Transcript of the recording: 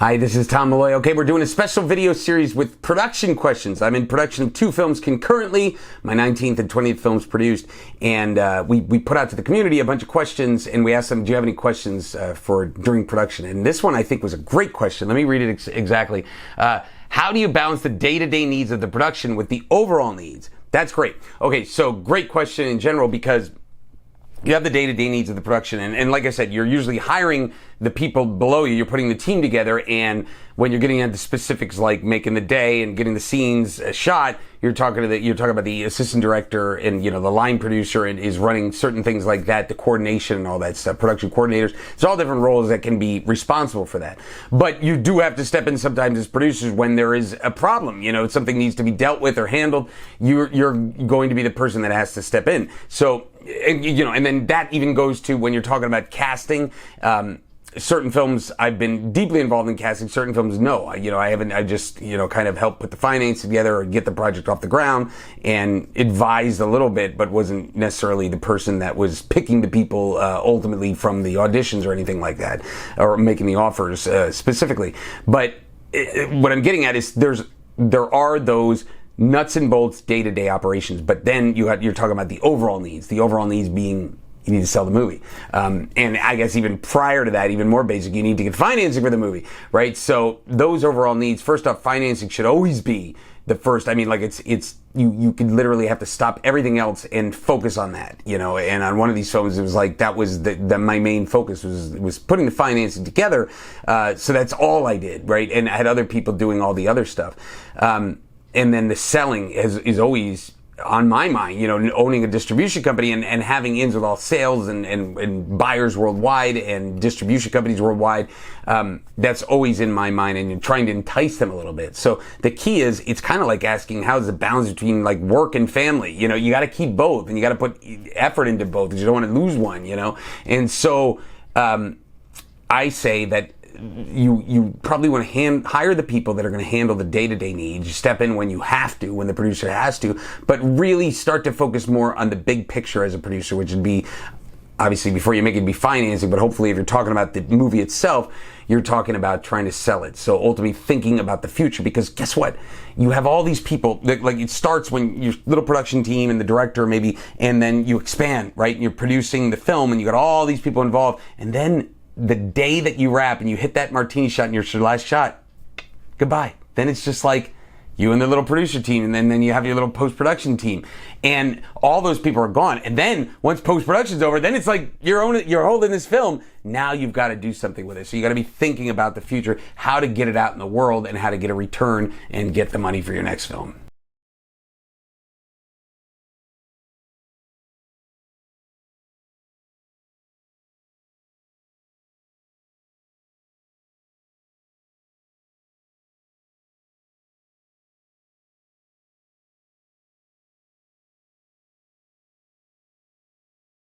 Hi, this is Tom Malloy. Okay, we're doing a special video series with production questions. I'm in production of 2 films concurrently. My 19th and 20th films produced. And we put out to the community a bunch of questions, and we asked them, do you have any questions for during production? And this one I think was a great question. Let me read it exactly. How do you balance the day-to-day needs of the production with the overall needs? That's great. Okay, so great question in general, because you have the day-to-day needs of the production, and like I said, you're usually hiring the people below you. You're putting the team together, and when you're getting into specifics like making the day and getting the scenes shot, you're talking about the assistant director and the line producer and is running certain things like that, the coordination and all that stuff, production coordinators. It's all different roles that can be responsible for that. But you do have to step in sometimes as producers when there is a problem. Something needs to be dealt with or handled. You're going to be the person that has to step in. So. And then that even goes to when you're talking about casting. Certain films I've been deeply involved in casting. Certain films, no. I haven't. I just kind of helped put the finance together or get the project off the ground and advised a little bit, but wasn't necessarily the person that was picking the people ultimately from the auditions or anything like that, or making the offers specifically. But what I'm getting at is there are those nuts and bolts day-to-day operations, but then you're talking about the overall needs being you need to sell the movie, and I guess even prior to that, even more basic, you need to get financing for the movie, right? So those overall needs, first off, financing should always be the first. I mean, like you could literally have to stop everything else and focus on that, and on one of these films it was like that was my main focus was putting the financing together, so that's all I did, right? And I had other people doing all the other stuff. And then the selling is always on my mind, owning a distribution company and having ins with all sales and buyers worldwide and distribution companies worldwide. That's always in my mind, and trying to entice them a little bit. So the key is, it's kind of like asking, how's the balance between like work and family? You got to keep both, and you got to put effort into both because you don't want to lose one, And so, I say that you probably want to hire the people that are going to handle the day-to-day needs. You step in when you have to, when the producer has to, but really start to focus more on the big picture as a producer, which would be, obviously, before you make it, be financing, but hopefully if you're talking about the movie itself, you're talking about trying to sell it. So ultimately thinking about the future, because guess what? You have all these people that, like, it starts when your little production team and the director maybe, and then you expand, right? And you're producing the film and you got all these people involved, and then the day that you wrap and you hit that martini shot and your last shot, goodbye. Then it's just like you and the little producer team, and then you have your little post-production team, and all those people are gone. And then once post-production's over, then it's like you're holding this film. Now you've got to do something with it. So you got to be thinking about the future, how to get it out in the world and how to get a return and get the money for your next film.